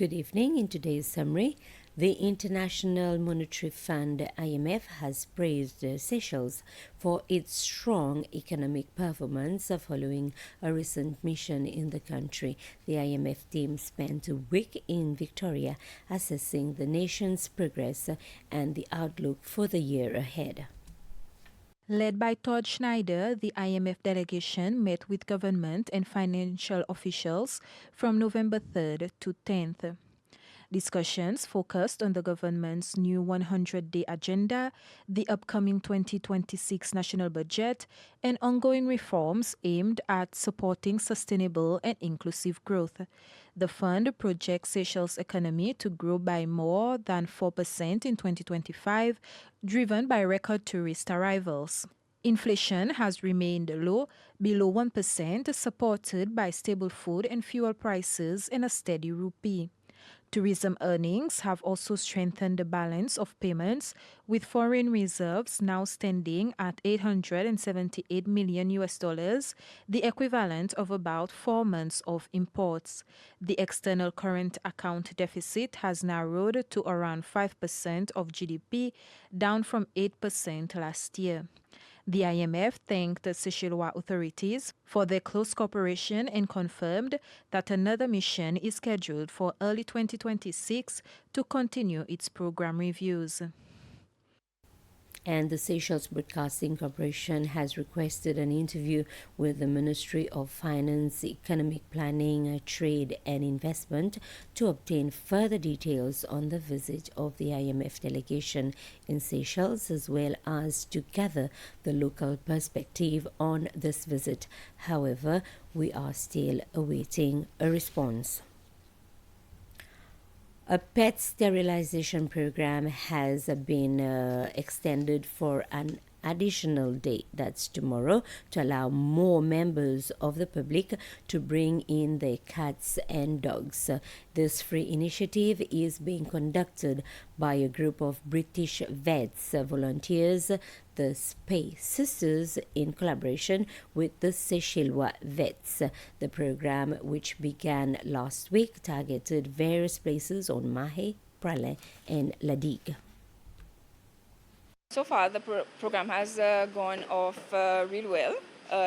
Good evening. In today's summary, the International Monetary Fund (IMF) has praised Seychelles for its strong economic performance following a recent mission in the country. The IMF team spent a week in Victoria assessing the nation's progress and the outlook for the year ahead. Led by Todd Schneider, the IMF delegation met with government and financial officials from November 3rd to 10th. Discussions focused on the government's new 100-day agenda, the upcoming 2026 national budget, and ongoing reforms aimed at supporting sustainable and inclusive growth. The fund projects Seychelles' economy to grow by more than 4% in 2025, driven by record tourist arrivals. Inflation has remained low, below 1%, supported by stable food and fuel prices and a steady rupee. Tourism earnings have also strengthened the balance of payments, with foreign reserves now standing at $878 million, the equivalent of about 4 months of imports. The external current account deficit has narrowed to around 5% of GDP, down from 8% last year. The IMF thanked the Seychellois authorities for their close cooperation and confirmed that another mission is scheduled for early 2026 to continue its program reviews. And the Seychelles Broadcasting Corporation has requested an interview with the Ministry of Finance, Economic Planning, Trade and Investment to obtain further details on the visit of the IMF delegation in Seychelles, as well as to gather the local perspective on this visit. However, we are still awaiting a response. A pet sterilization program has been extended for an additional day, that's tomorrow, to allow more members of the public to bring in their cats and dogs. This free initiative is being conducted by a group of British vets volunteers, the Spay Sisters, in collaboration with the Seychellois vets. The program, which began last week, targeted various places on Mahé, Praslin and La Digue. So far, the program has gone off really well.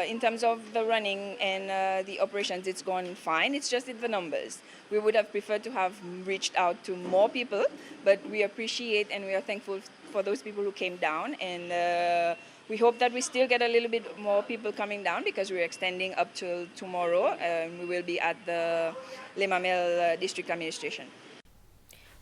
In terms of the running and the operations, it's gone fine. It's just the numbers. We would have preferred to have reached out to more people, but we appreciate and we are thankful for those people who came down. And we hope that we still get a little bit more people coming down because we're extending up till tomorrow. We will be at the Les Mamelles District Administration.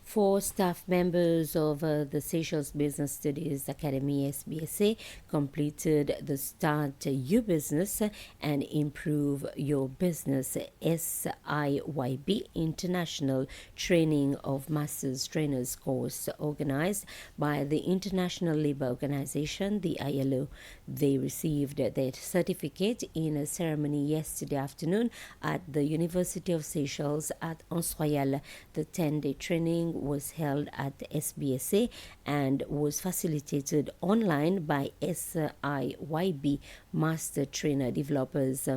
4 staff members of the Seychelles Business Studies Academy SBSA completed the Start Your Business and Improve Your Business SIYB International Training of Masters Trainers course organized by the International Labour Organization, the ILO. They received their certificate in a ceremony yesterday afternoon at the University of Seychelles at Anse Royal. The 10-day training was held at SBSA and was facilitated online by SIYB Master Trainer Developers.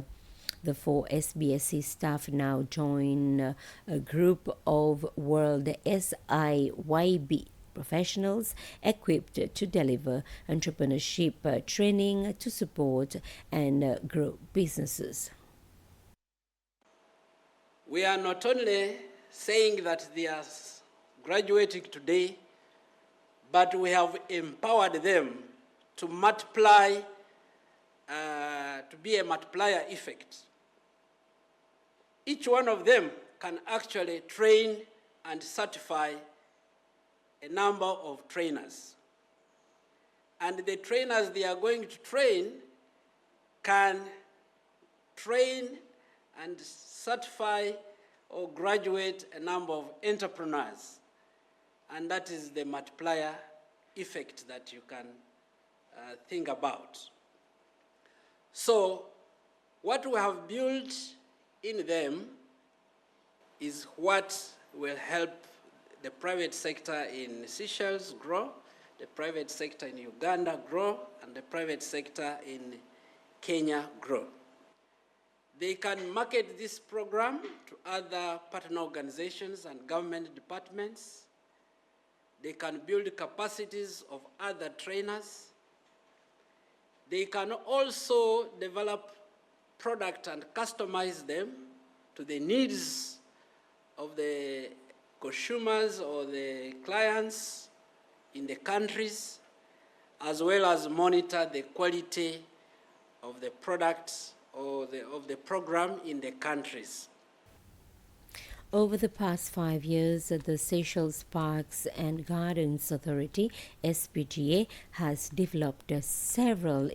The 4 SBSA staff now join a group of World SIYB professionals equipped to deliver entrepreneurship training to support and grow businesses. We are not only saying that they are graduating today, but we have empowered them to multiply, to be a multiplier effect. Each one of them can actually train and certify a number of trainers. And the trainers they are going to train can train and certify or graduate a number of entrepreneurs. And that is the multiplier effect that you can think about. So what we have built in them is what will help the private sector in Seychelles grow, the private sector in Uganda grow, and the private sector in Kenya grow. They can market this program to other partner organizations and government departments. They can build capacities of other trainers. They can also develop product and customize them to the needs of the consumers or the clients in the countries, as well as monitor the quality of the products or of the program in the countries. Over the past 5 years, the Seychelles Parks and Gardens Authority, SPGA, has developed several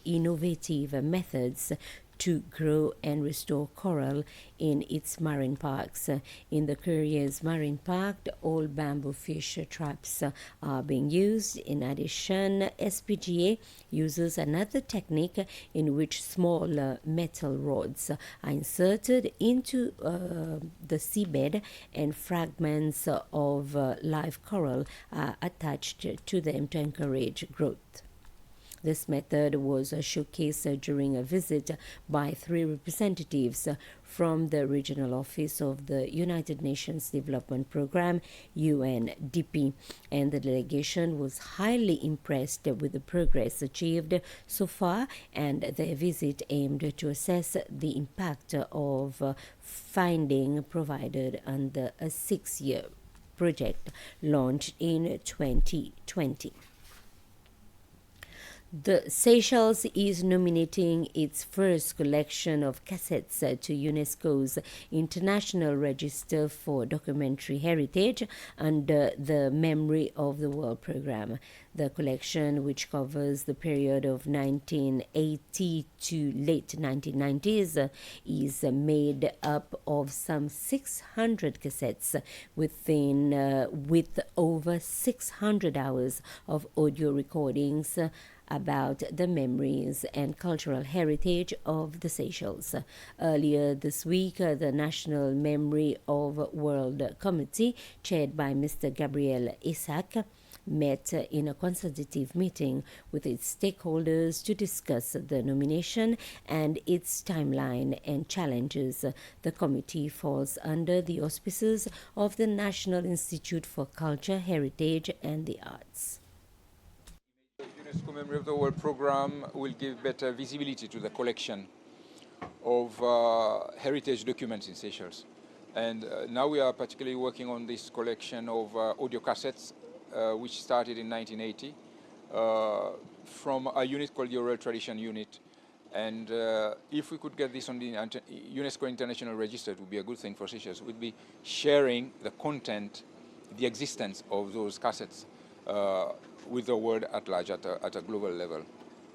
innovative methods to grow and restore coral in its marine parks. In the Courrières Marine Park, all bamboo fish traps are being used. In addition, SPGA uses another technique in which small metal rods are inserted into the seabed and fragments of live coral are attached to them to encourage growth. This method was showcased during a visit by 3 representatives from the regional office of the United Nations Development Programme, UNDP, and the delegation was highly impressed with the progress achieved so far, and their visit aimed to assess the impact of funding provided under a 6-year project launched in 2020. The Seychelles is nominating its first collection of cassettes to UNESCO's International Register for Documentary Heritage under the Memory of the World program. The collection, which covers the period of 1980 to late 1990s, is made up of some 600 cassettes with over 600 hours of audio recordings about the memories and cultural heritage of the Seychelles. Earlier this week, the National Memory of World Committee, chaired by Mr. Gabriel Isaac, met in a consultative meeting with its stakeholders to discuss the nomination and its timeline and challenges. The committee falls under the auspices of the National Institute for Culture, Heritage and the Arts. UNESCO Memory of the World program will give better visibility to the collection of heritage documents in Seychelles. And now we are particularly working on this collection of audio cassettes, which started in 1980 from a unit called the Oral Tradition Unit. And if we could get this on the UNESCO International Register, it would be a good thing for Seychelles. We'd be sharing the content, the existence of those cassettes with the world at large at a global level.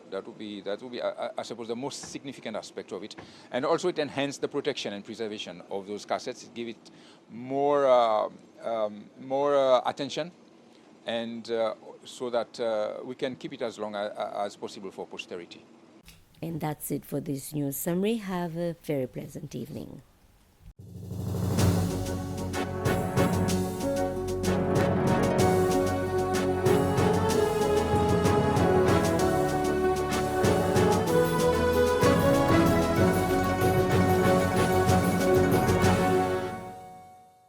That would be, I suppose, the most significant aspect of it. And also it enhanced the protection and preservation of those cassettes. It gave it more attention, and so that we can keep it as long as possible for posterity. And that's it for this news summary. Have a very pleasant evening.